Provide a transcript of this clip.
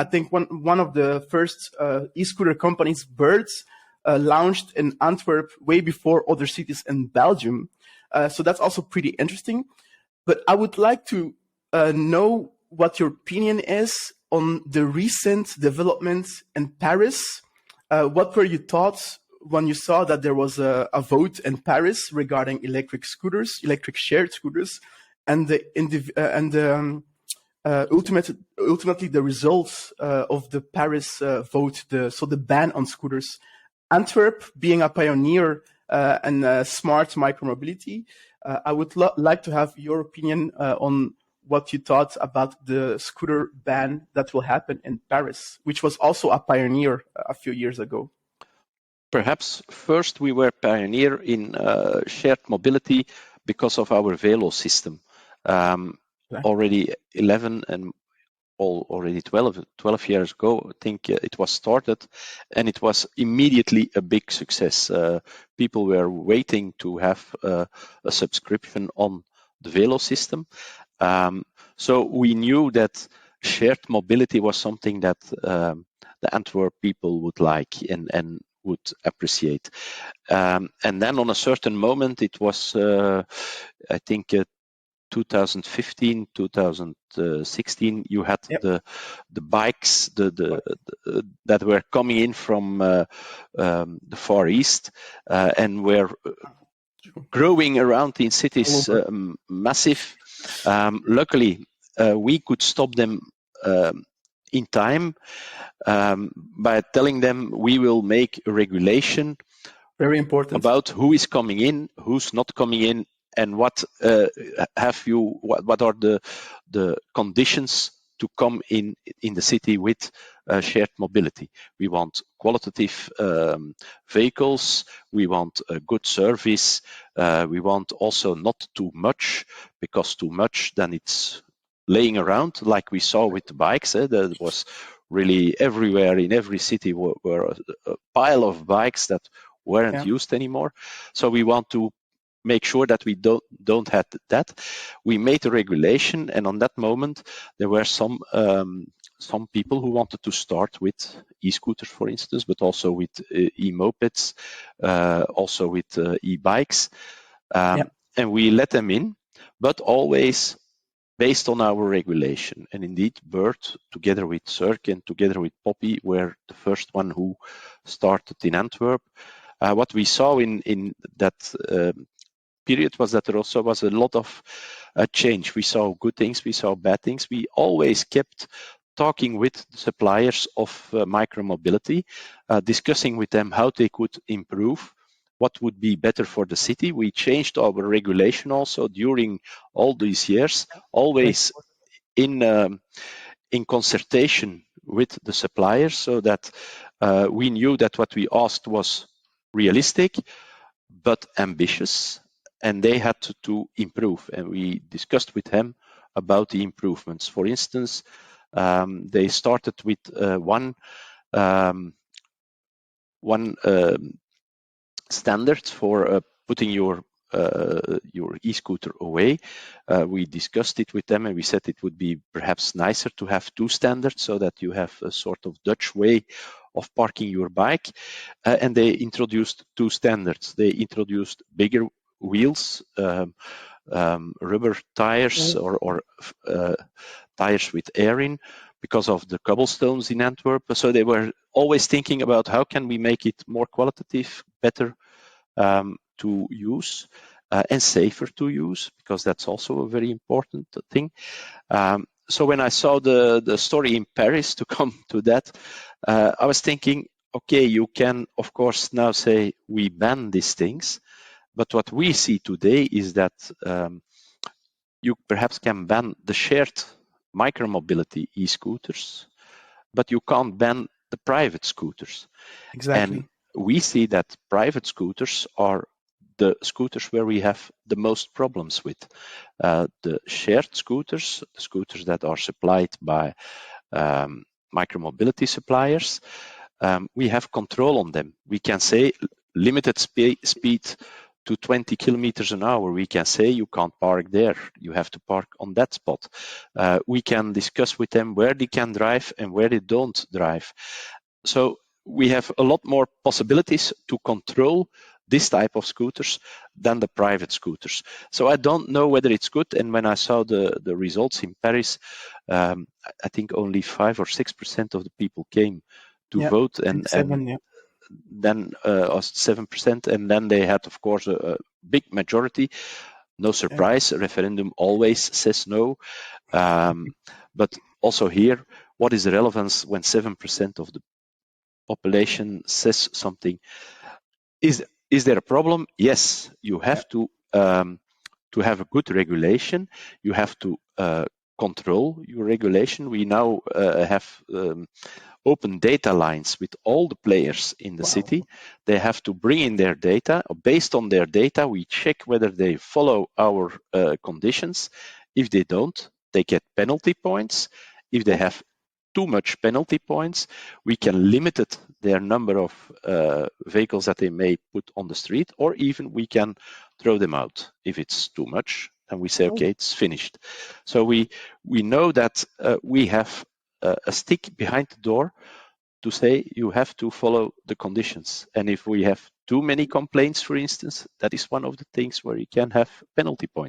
I think one of the first e-scooter companies, Birds, launched in Antwerp way before other cities in Belgium. So that's also pretty interesting. But I would like to know what your opinion is on the recent developments in Paris. What were your thoughts when you saw that there was a vote in Paris regarding electric scooters, electric shared scooters, and ultimately the results of the Paris vote, so the ban on scooters? Antwerp, being a pioneer in smart micromobility, I would like to have your opinion on what you thought about the scooter ban that will happen in Paris, which was also a pioneer a few years ago. Perhaps first we were pioneer in shared mobility because of our Velo system. Already 11 and already 12 years ago, I think it was started, and it was immediately a big success. People were waiting to have a subscription on the Velo system. So we knew that shared mobility was something that the Antwerp people would like and would appreciate. And then on a certain moment, it was, I think, 2015, 2016, you had the bikes that were coming in from the Far East and were growing around in cities, massive. Luckily, we could stop them in time by telling them we will make a regulation. Very important. About who is coming in, who's not coming in, and what are the conditions to come in the city with shared mobility. We want qualitative vehicles, we want a good service, we want also not too much, because too much then it's laying around, like we saw with the bikes. There was really everywhere in every city were a pile of bikes that weren't used anymore. So we want to make sure that we don't have that. We made a regulation, and on that moment there were some people who wanted to start with e-scooters, for instance, but also with e-mopeds, also with e-bikes, and we let them in, but always based on our regulation. And indeed, Bird, together with Cirque and together with Poppy, were the first one who started in Antwerp. What we saw in that period was that there also was a lot of change. We saw good things, we saw bad things. We always kept talking with the suppliers of micromobility, discussing with them how they could improve, what would be better for the city. We changed our regulation also during all these years, always in consultation with the suppliers, so that we knew that what we asked was realistic but ambitious, and they had to improve, and we discussed with them about the improvements. For instance, they started with one standard for putting your e-scooter away. We discussed it with them, and we said it would be perhaps nicer to have two standards, so that you have a sort of Dutch way of parking your bike. And they introduced two standards. They introduced bigger wheels, rubber tires, or tires with air in, because of the cobblestones in Antwerp. So they were always thinking about how can we make it more qualitative, better to use, and safer to use, because that's also a very important thing. So when I saw the story in Paris, to come to that, I was thinking, okay, you can of course now say we ban these things, but what we see today is that you perhaps can ban the shared micromobility e-scooters, but you can't ban the private scooters. Exactly. And we see that private scooters are the scooters where we have the most problems with. The shared scooters, the scooters that are supplied by micromobility suppliers, we have control on them. We can say limited speed to 20 kilometers an hour, we can say you can't park there. You have to park on that spot. We can discuss with them where they can drive and where they don't drive. So we have a lot more possibilities to control this type of scooters than the private scooters. So I don't know whether it's good. And when I saw the results in Paris, I think only 5 or 6% of the people came to vote, and then 7%, and then they had, of course, a big majority. No surprise, a referendum always says no. But also here, what is the relevance when 7% of the population says something? Is there a problem? Yes, you have to have a good regulation. You have to control your regulation. We now have open data lines with all the players in the city. They have to bring in their data. Based on their data, we check whether they follow our conditions. If they don't, they get penalty points. If they have too much penalty points, we can limit their number of vehicles that they may put on the street, or even we can throw them out if it's too much, and we say, okay, it's finished. So we know that we have a stick behind the door to say you have to follow the conditions. And if we have too many complaints, for instance, that is one of the things where you can have penalty points.